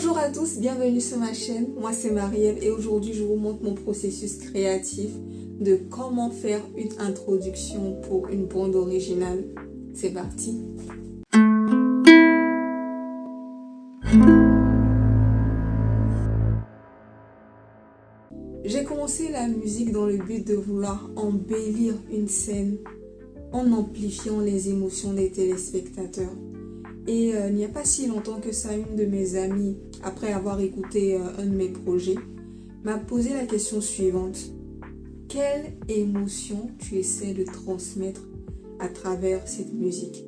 Bonjour à tous, bienvenue sur ma chaîne. Moi c'est Marielle et aujourd'hui je vous montre mon processus créatif de comment faire une introduction pour une bande originale. C'est parti. J'ai commencé la musique dans le but de vouloir embellir une scène en amplifiant les émotions des téléspectateurs. Et il n'y a pas si longtemps que ça, une de mes amies, après avoir écouté un de mes projets, m'a posé la question suivante. Quelle émotion tu essaies de transmettre à travers cette musique?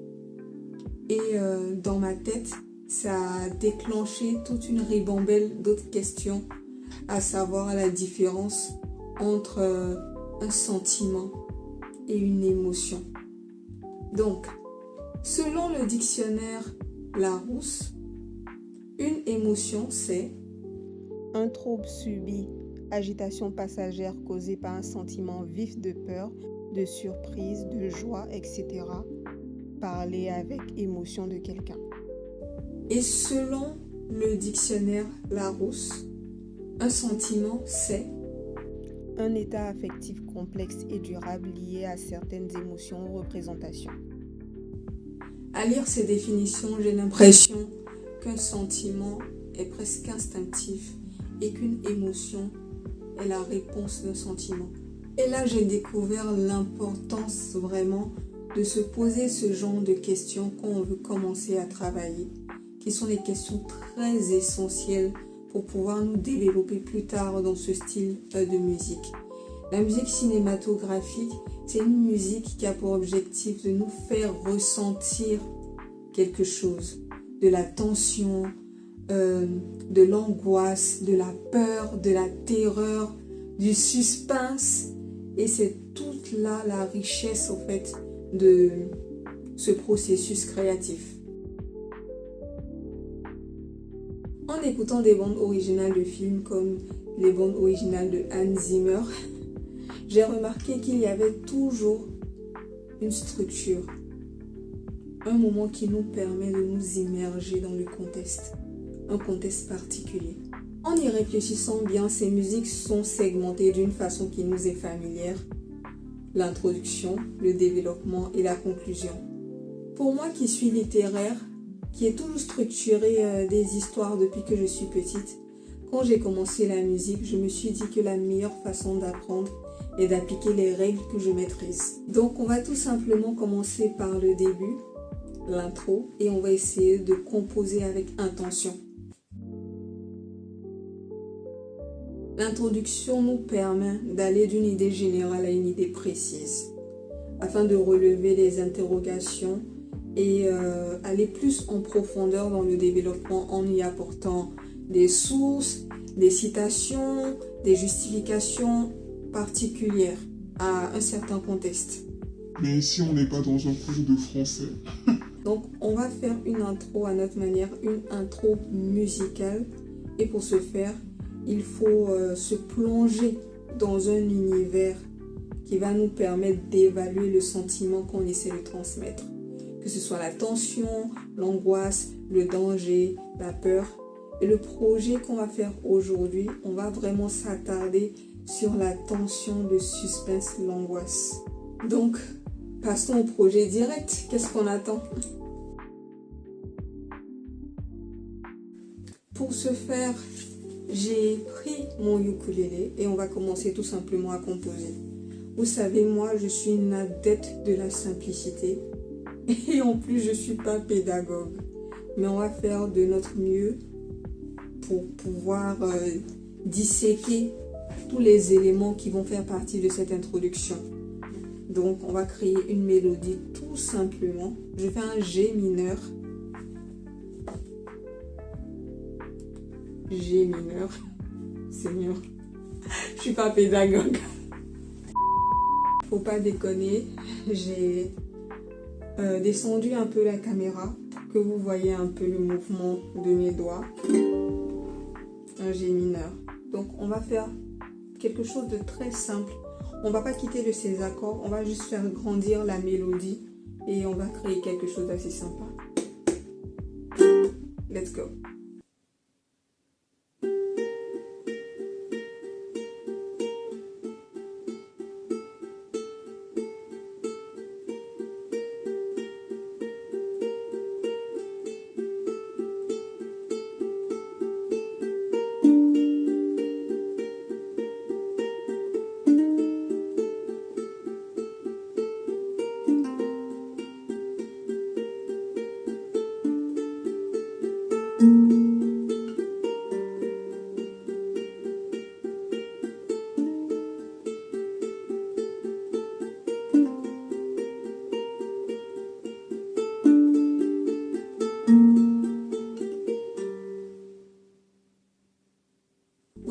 Et dans ma tête, ça a déclenché toute une ribambelle d'autres questions, à savoir la différence entre un sentiment et une émotion. Donc, selon le dictionnaire Larousse, une émotion, c'est un trouble subi, agitation passagère causée par un sentiment vif de peur, de surprise, de joie, etc. Parler avec émotion de quelqu'un. Et selon le dictionnaire Larousse, un sentiment, c'est un état affectif complexe et durable lié à certaines émotions ou représentations. À lire ces définitions, j'ai l'impression qu'un sentiment est presque instinctif et qu'une émotion est la réponse d'un sentiment. Et là, j'ai découvert l'importance vraiment de se poser ce genre de questions quand on veut commencer à travailler, qui sont des questions très essentielles pour pouvoir nous développer plus tard dans ce style de musique. La musique cinématographique, c'est une musique qui a pour objectif de nous faire ressentir quelque chose, de la tension, de l'angoisse, de la peur, de la terreur, du suspense. Et c'est toute là la richesse en fait de ce processus créatif. En écoutant des bandes originales de films comme les bandes originales de Hans Zimmer, j'ai remarqué qu'il y avait toujours une structure, un moment qui nous permet de nous immerger dans le contexte, un contexte particulier. En y réfléchissant bien, ces musiques sont segmentées d'une façon qui nous est familière, l'introduction, le développement et la conclusion. Pour moi qui suis littéraire, qui ai toujours structuré des histoires depuis que je suis petite, quand j'ai commencé la musique, je me suis dit que la meilleure façon d'apprendre est d'appliquer les règles que je maîtrise. Donc on va tout simplement commencer par le début, l'intro, et on va essayer de composer avec intention. L'introduction nous permet d'aller d'une idée générale à une idée précise, afin de relever des interrogations et aller plus en profondeur dans le développement en y apportant des sources, des citations, des justifications particulières à un certain contexte. Mais ici, on n'est pas dans un cours de français. Donc, on va faire une intro à notre manière, une intro musicale. Et pour ce faire, il faut se plonger dans un univers qui va nous permettre d'évaluer le sentiment qu'on essaie de transmettre. Que ce soit la tension, l'angoisse, le danger, la peur. Et le projet qu'on va faire aujourd'hui, on va vraiment s'attarder sur la tension, le suspense, l'angoisse. Donc, passons au projet direct. Qu'est-ce qu'on attend? Pour ce faire, j'ai pris mon ukulélé et on va commencer tout simplement à composer. Vous savez, moi, je suis une adepte de la simplicité et en plus, je ne suis pas pédagogue. Mais on va faire de notre mieux pour pouvoir disséquer tous les éléments qui vont faire partie de cette introduction. Donc, on va créer une mélodie tout simplement. Je fais un G mineur. G mineur. Seigneur, je suis pas pédagogue. Faut pas déconner. J'ai descendu un peu la caméra pour que vous voyez un peu le mouvement de mes doigts. Un G mineur. Donc, on va faire quelque chose de très simple. On va pas quitter de ces accords, on va juste faire grandir la mélodie et on va créer quelque chose d'assez sympa. Let's go.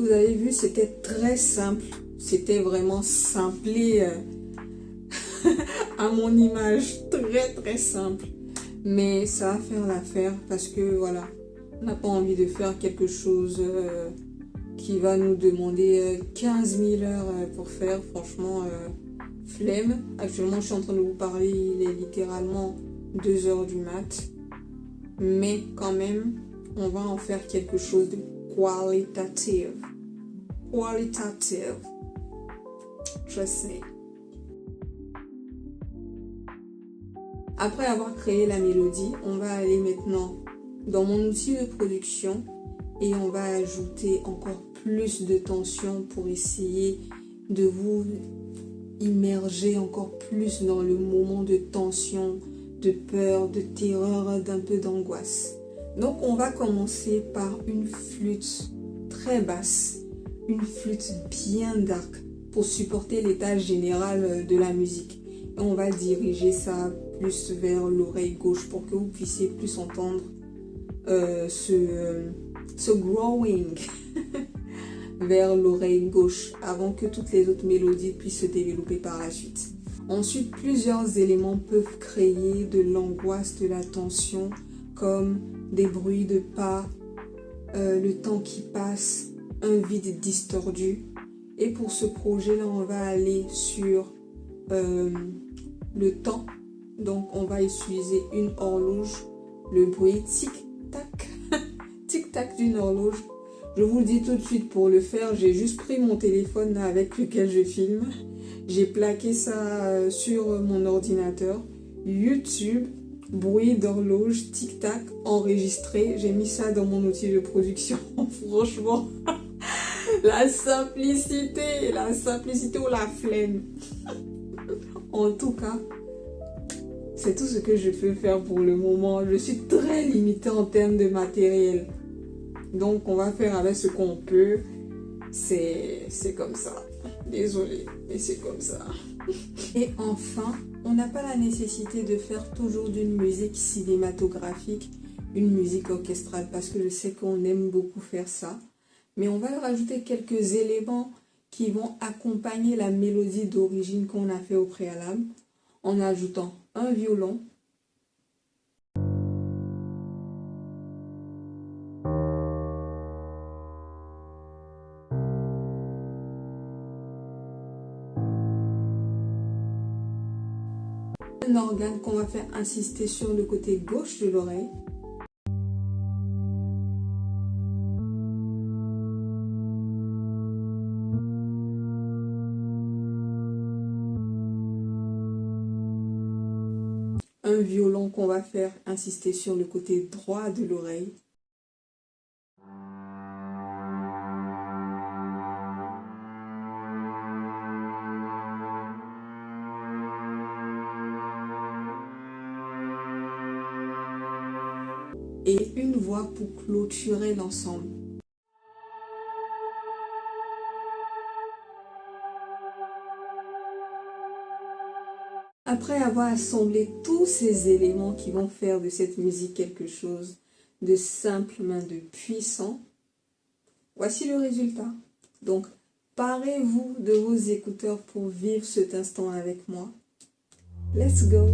vous avez vu, c'était très simple. C'était vraiment simplé à mon image. Très très simple. Mais ça va faire l'affaire parce que voilà, on n'a pas envie de faire quelque chose qui va nous demander 15 000 heures pour faire. Franchement, flemme. Actuellement, je suis en train de vous parler, il est littéralement 2 heures du mat. Mais quand même, on va en faire quelque chose de qualitative. Qualitative. Trust me. Après avoir créé la mélodie, on va aller maintenant dans mon outil de production et on va ajouter encore plus de tension pour essayer de vous immerger encore plus dans le moment de tension, de peur, de terreur, d'un peu d'angoisse. Donc on va commencer par une flûte très basse, une flûte bien dark pour supporter l'état général de la musique. Et on va diriger ça plus vers l'oreille gauche pour que vous puissiez plus entendre ce growing vers l'oreille gauche avant que toutes les autres mélodies puissent se développer par la suite. Ensuite, plusieurs éléments peuvent créer de l'angoisse, de la tension, comme des bruits de pas, le temps qui passe, un vide distordu. Et pour ce projet-là, on va aller sur le temps. Donc, on va utiliser une horloge, le bruit tic-tac, tic-tac d'une horloge. Je vous le dis tout de suite, pour le faire, j'ai juste pris mon téléphone avec lequel je filme. J'ai plaqué ça sur mon ordinateur. YouTube, bruit d'horloge, tic-tac, enregistré. J'ai mis ça dans mon outil de production. Franchement, la simplicité ou la flemme. En tout cas, c'est tout ce que je peux faire pour le moment. Je suis très limitée en termes de matériel. Donc, on va faire avec ce qu'on peut. C'est comme ça. Désolée, mais c'est comme ça. Et enfin, on n'a pas la nécessité de faire toujours d'une musique cinématographique, une musique orchestrale, parce que je sais qu'on aime beaucoup faire ça. Mais on va rajouter quelques éléments qui vont accompagner la mélodie d'origine qu'on a fait au préalable, en ajoutant un violon, un organe qu'on va faire insister sur le côté gauche de l'oreille, un violon qu'on va faire insister sur le côté droit de l'oreille, et une voix pour clôturer l'ensemble. Après avoir assemblé tous ces éléments qui vont faire de cette musique quelque chose de simple mais de puissant, voici le résultat. Donc, parez-vous de vos écouteurs pour vivre cet instant avec moi. Let's go!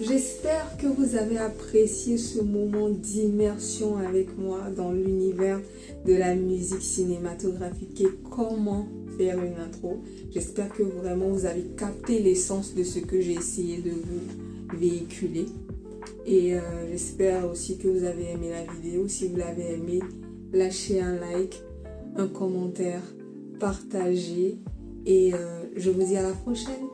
J'espère que vous avez apprécié ce moment d'immersion avec moi dans l'univers de la musique cinématographique et comment faire une intro. J'espère que vraiment vous avez capté l'essence de ce que j'ai essayé de vous véhiculer. Et j'espère aussi que vous avez aimé la vidéo. Si vous l'avez aimé, lâchez un like, un commentaire, partagez. Et je vous dis à la prochaine.